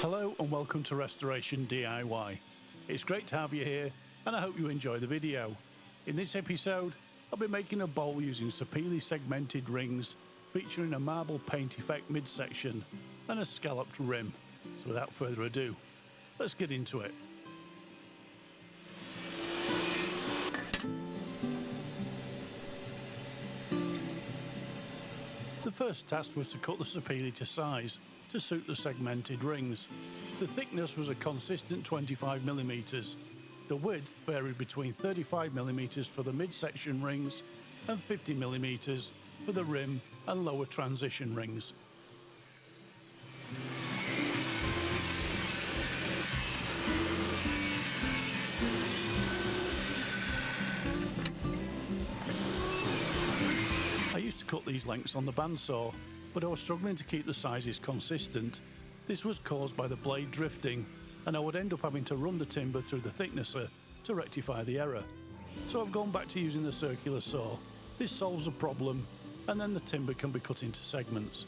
Hello and welcome to Restoration DIY. It's great to have you here and I hope you enjoy the video. In this episode I'll be making a bowl using Sapele segmented rings featuring a marble paint effect midsection and a scalloped rim. So without further ado, let's get into it. The first task was to cut the Sapele to size to suit the segmented rings. The thickness was a consistent 25mm. The width varied between 35mm for the midsection rings and 50mm for the rim and lower transition rings. I used to cut these lengths on the bandsaw, but I was struggling to keep the sizes consistent. This was caused by the blade drifting, and I would end up having to run the timber through the thicknesser to rectify the error. So I've gone back to using the circular saw. This solves the problem, and then the timber can be cut into segments.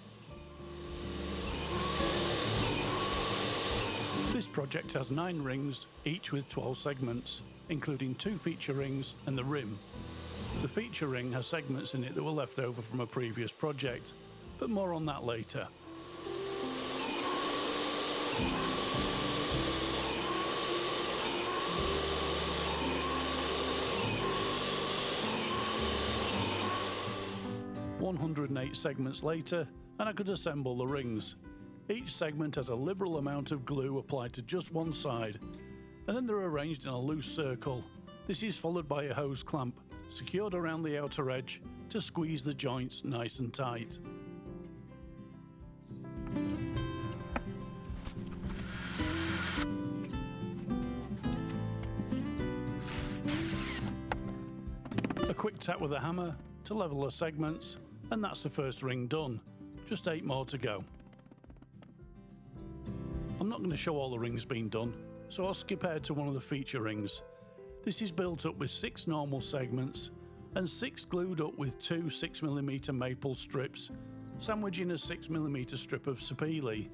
This project has 9 rings, each with 12 segments, including 2 feature rings and the rim. The feature ring has segments in it that were left over from a previous project, but more on that later. "108 segments later, and I could assemble the rings. Each segment has a liberal amount of glue applied to just one side, and then they're arranged in a loose circle. This is followed by a hose clamp secured around the outer edge to squeeze the joints nice and tight. A quick tap with a hammer to level the segments, and that's the first ring done. Just 8 more to go. I'm not going to show all the rings being done, so I'll skip ahead to one of the feature rings. This is built up with 6 normal segments and 6 glued up with 2 6mm maple strips, sandwiching a 6mm strip of Sapele.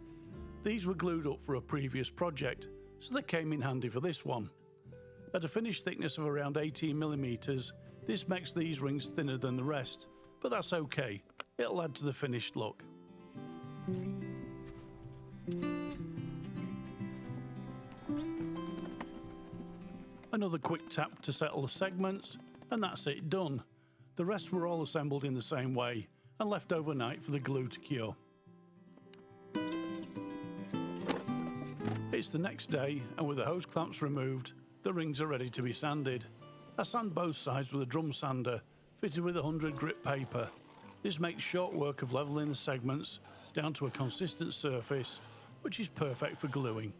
These were glued up for a previous project, so they came in handy for this one. At a finished thickness of around 18mm, this makes these rings thinner than the rest, but that's okay, it'll add to the finished look. Another quick tap to settle the segments, and that's it done. The rest were all assembled in the same way and left overnight for the glue to cure. It's the next day, and with the hose clamps removed, the rings are ready to be sanded. I sand both sides with a drum sander fitted with 100 grit paper. This makes short work of levelling the segments down to a consistent surface, which is perfect for gluing.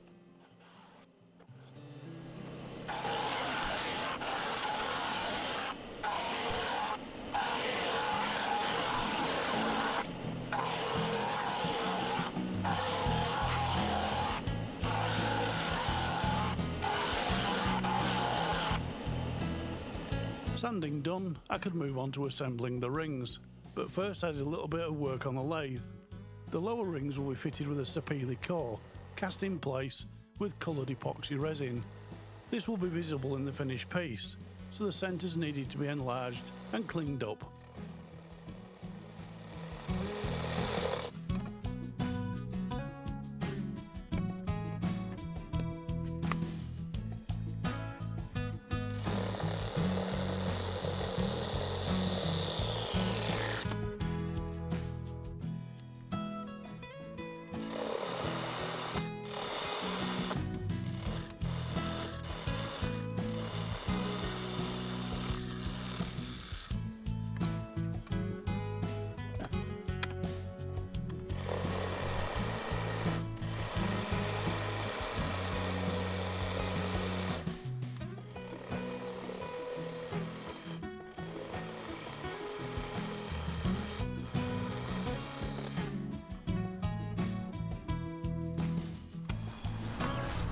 Sanding done, I could move on to assembling the rings, but first I did a little bit of work on the lathe. The lower rings will be fitted with a Sapele core, cast in place with coloured epoxy resin. This will be visible in the finished piece, so the centres needed to be enlarged and cleaned up.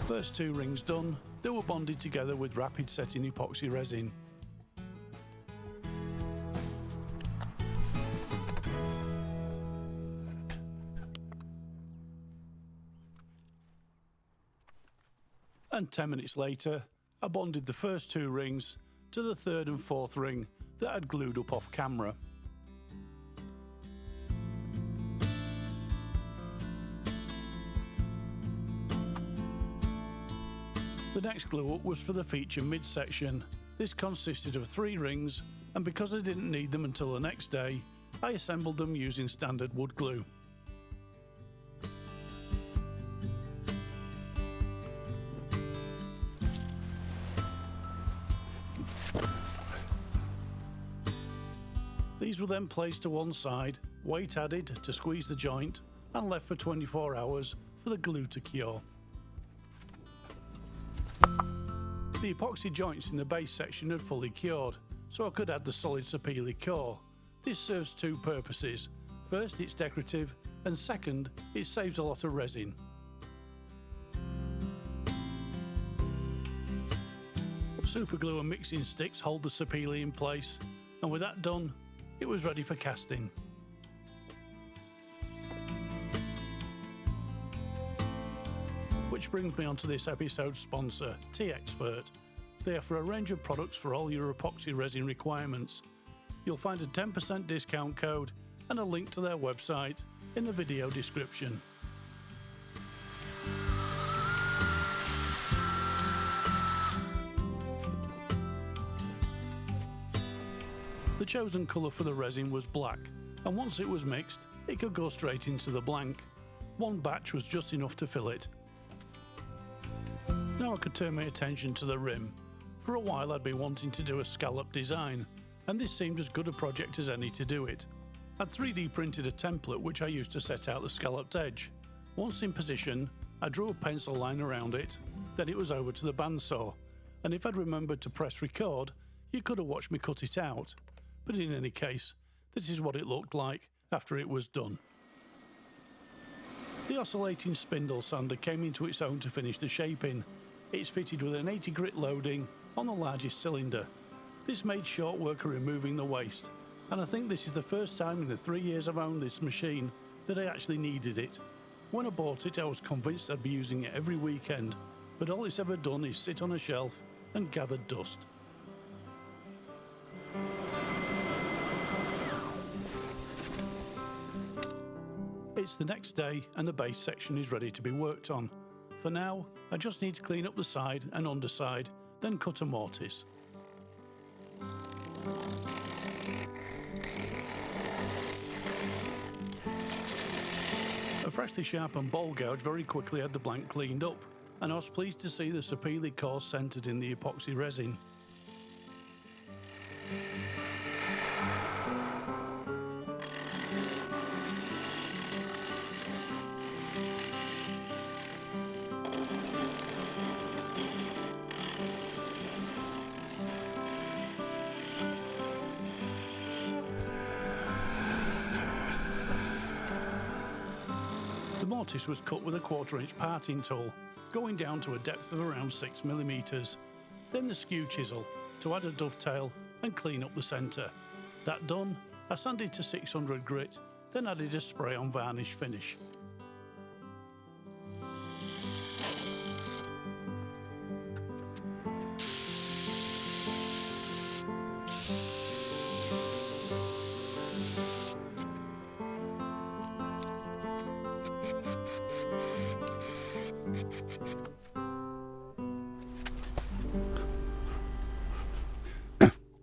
First 2 rings done, they were bonded together with rapid setting epoxy resin. and 10 minutes later I bonded the first 2 rings to the 3rd and 4th ring that I'd glued up off camera. The next glue up was for the feature midsection. This consisted of 3 rings, and because I didn't need them until the next day, I assembled them using standard wood glue. These were then placed to one side, weight added to squeeze the joint, and left for 24 hours for the glue to cure. The epoxy joints in the base section had fully cured, so I could add the solid sapele core. This serves 2 purposes. First, it's decorative, and second, it saves a lot of resin. Super glue and mixing sticks hold the sapele in place, and with that done, it was ready for casting. Which brings me on to this episode's sponsor, T-Expert. They offer a range of products for all your epoxy resin requirements. You'll find a 10% discount code and a link to their website in the video description. The chosen colour for the resin was black, and once it was mixed, it could go straight into the blank. One batch was just enough to fill it. Now I could turn my attention to the rim. For a while I'd been wanting to do a scallop design, and this seemed as good a project as any to do it. I'd 3D printed a template which I used to set out the scalloped edge. Once in position, I drew a pencil line around it, then it was over to the bandsaw, and if I'd remembered to press record, you could have watched me cut it out. But in any case, this is what it looked like after it was done. The oscillating spindle sander came into its own to finish the shaping. It's fitted with an 80 grit loading on the largest cylinder. This made short work of removing the waste, and I think this is the first time in the 3 years I've owned this machine that I actually needed it. When I bought it I was convinced I'd be using it every weekend, but all it's ever done is sit on a shelf and gather dust. It's the next day and the base section is ready to be worked on. For now, I just need to clean up the side and underside, then cut a mortise. A freshly sharpened bowl gouge very quickly had the blank cleaned up, and I was pleased to see the sapele core centred in the epoxy resin. The mortise was cut with a 1/4-inch parting tool, going down to a depth of around 6mm. Then the skew chisel to add a dovetail and clean up the centre. That done, I sanded to 600 grit, then added a spray on varnish finish.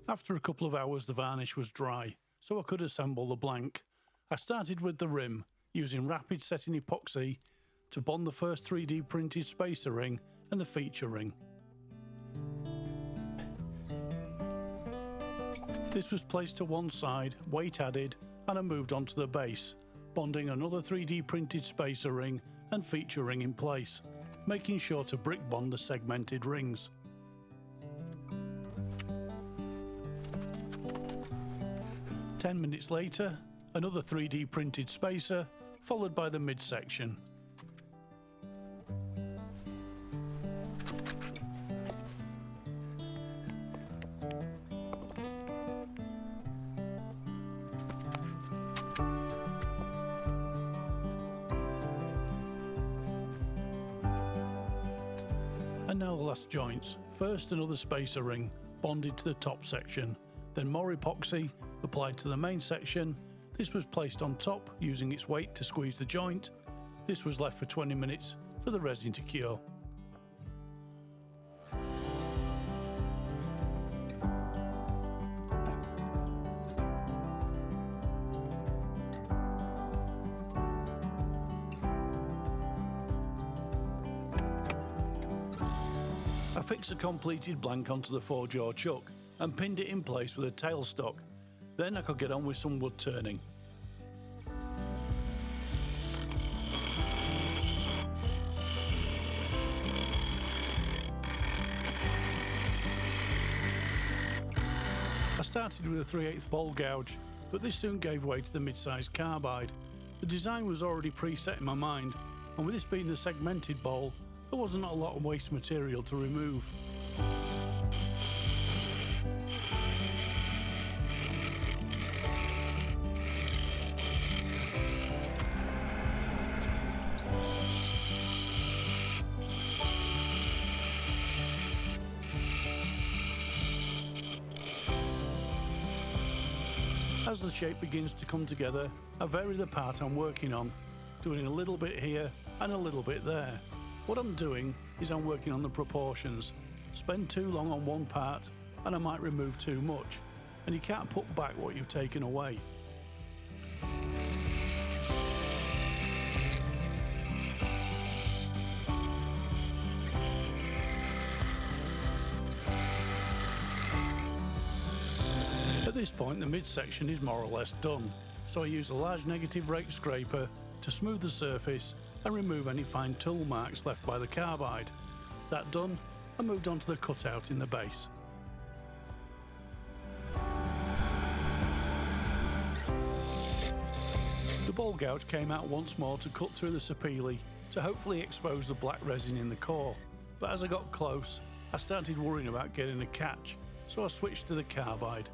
After a couple of hours the varnish was dry, so I could assemble the blank. I started with the rim, using rapid setting epoxy to bond the first 3D printed spacer ring and the feature ring. This was placed to one side, weight added, and I moved on to the base, bonding another 3D printed spacer ring and feature ring in place, making sure to brick bond the segmented rings. Ten minutes later, another 3D printed spacer, followed by the midsection. And now the last joints. First another spacer ring bonded to the top section, then more epoxy applied to the main section. This was placed on top using its weight to squeeze the joint. This was left for 20 minutes for the resin to cure. I fixed a completed blank onto the 4-jaw chuck and pinned it in place with a tailstock. Then I could get on with some wood turning. I started with a 3/8 bowl gouge, but this soon gave way to the mid-sized carbide. The design was already preset in my mind, and with this being a segmented bowl, there wasn't a lot of waste material to remove. As the shape begins to come together, I vary the part I'm working on, doing a little bit here and a little bit there. What I'm doing is I'm working on the proportions. Spend too long on one part and I might remove too much, and you can't put back what you've taken away. At this point the midsection is more or less done, so I use a large negative rake scraper to smooth the surface and remove any fine tool marks left by the carbide. That done, I moved on to the cutout in the base. The bowl gouge came out once more to cut through the sapele to hopefully expose the black resin in the core, but as I got close I started worrying about getting a catch, so I switched to the carbide.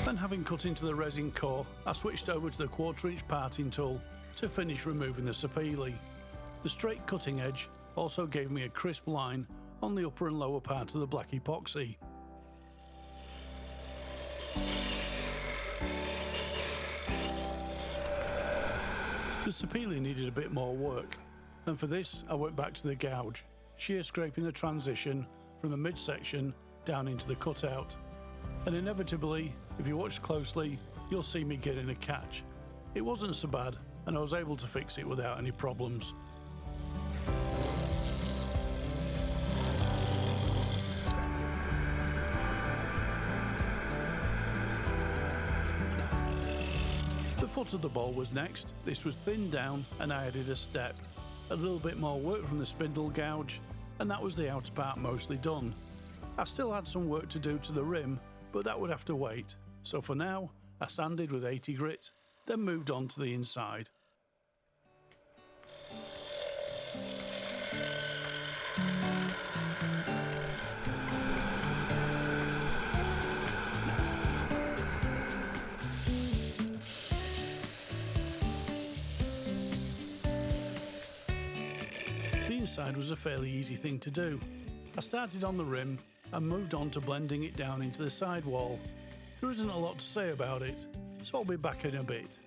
And having cut into the resin core, I switched over to the 1/4" parting tool to finish removing the sapele. The straight cutting edge also gave me a crisp line on the upper and lower part of the black epoxy. The sapele needed a bit more work, and for this I went back to the gouge, shear scraping the transition from the midsection down into the cutout. And inevitably, if you watch closely, you'll see me getting a catch. It wasn't so bad, and I was able to fix it without any problems. The foot of the bowl was next. This was thinned down and I added a step. A little bit more work from the spindle gouge, and that was the outer part mostly done. I still had some work to do to the rim, but that would have to wait. So for now, I sanded with 80 grit, then moved on to the inside. The inside was a fairly easy thing to do. I started on the rim and moved on to blending it down into the sidewall. There isn't a lot to say about it, so I'll be back in a bit.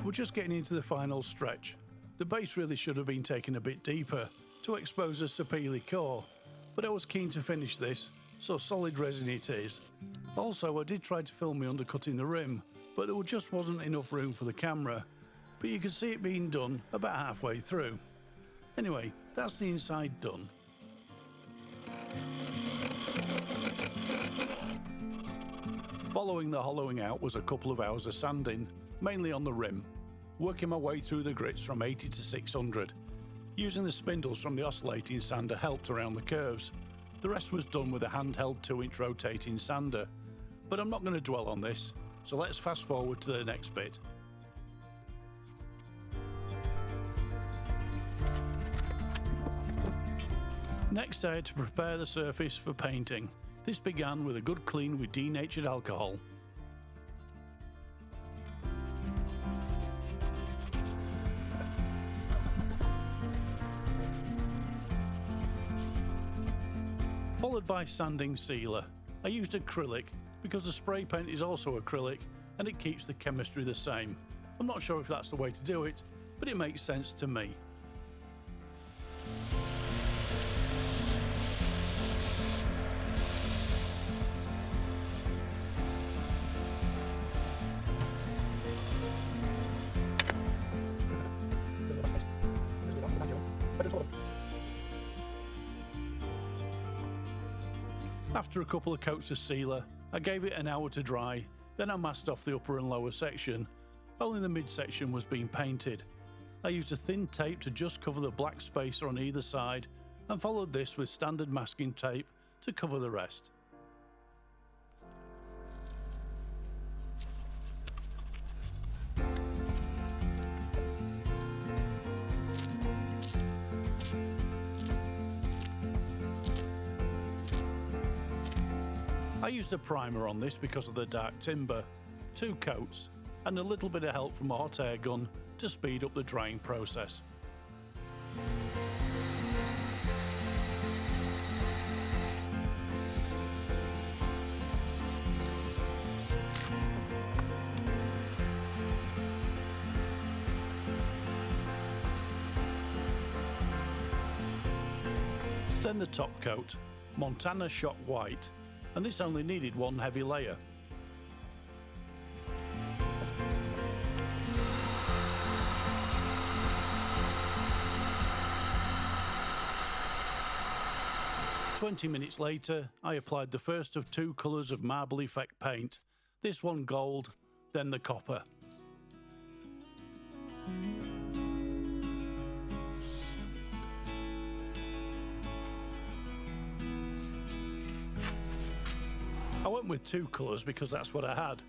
We're just getting into the final stretch. The base really should have been taken a bit deeper to expose a sapele core, but I was keen to finish this, so solid resin it is. Also, I did try to film me undercutting the rim, but there just wasn't enough room for the camera, but you can see it being done about halfway through. Anyway, that's the inside done. Following the hollowing out was a couple of hours of sanding, mainly on the rim, working my way through the grits from 80 to 600. Using the spindles from the oscillating sander helped around the curves. The rest was done with a handheld 2-inch rotating sander, but I'm not going to dwell on this, so let's fast forward to the next bit. Next, I had to prepare the surface for painting. This began with a good clean with denatured alcohol. Followed by sanding sealer. I used acrylic because the spray paint is also acrylic and it keeps the chemistry the same. I'm not sure if that's the way to do it, but it makes sense to me. After a couple of coats of sealer, I gave it an hour to dry, then I masked off the upper and lower section. Only the midsection was being painted. I used a thin tape to just cover the black spacer on either side and followed this with standard masking tape to cover the rest. I used a primer on this because of the dark timber, 2 coats, and a little bit of help from a hot air gun to speed up the drying process. Then the top coat, Montana Shot White, and this only needed one heavy layer. "20 minutes later, I applied the first of 2 colours of marble effect paint, this one gold, then the copper. I went with 2 colours because that's what I had,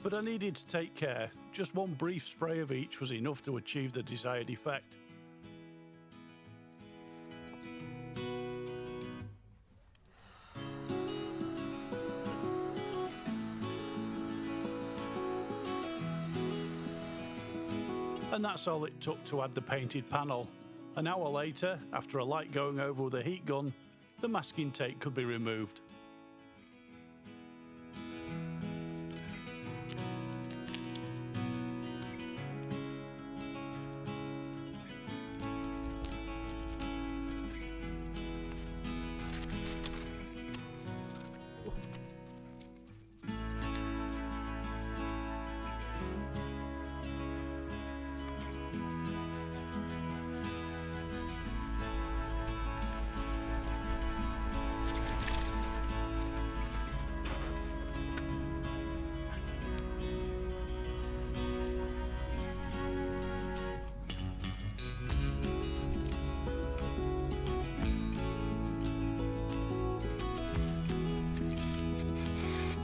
but I needed to take care. Just one brief spray of each was enough to achieve the desired effect. And that's all it took to add the painted panel. An hour later, after a light going over with a heat gun, the masking tape could be removed.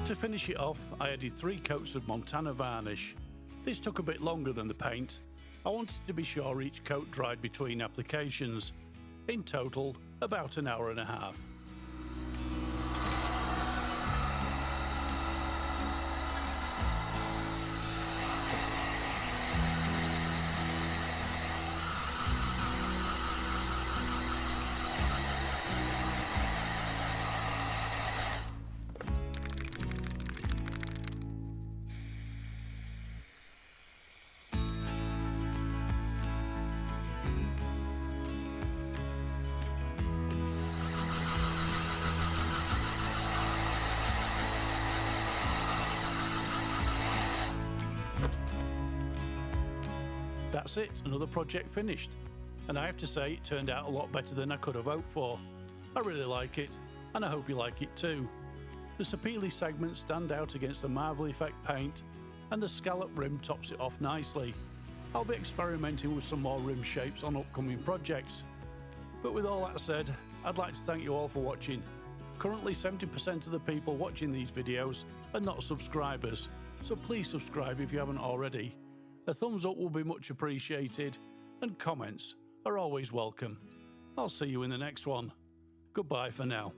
To finish it off, I added 3 coats of Montana varnish. This took a bit longer than the paint. I wanted to be sure each coat dried between applications. In total, about an hour and a half. That's it, another project finished. And I have to say, it turned out a lot better than I could have hoped for. I really like it, and I hope you like it too. The Sapele segments stand out against the Marble Effect paint, and the scallop rim tops it off nicely. I'll be experimenting with some more rim shapes on upcoming projects. But with all that said, I'd like to thank you all for watching. Currently 70% of the people watching these videos are not subscribers, so please subscribe if you haven't already. A thumbs up will be much appreciated, and comments are always welcome. I'll see you in the next one. Goodbye for now.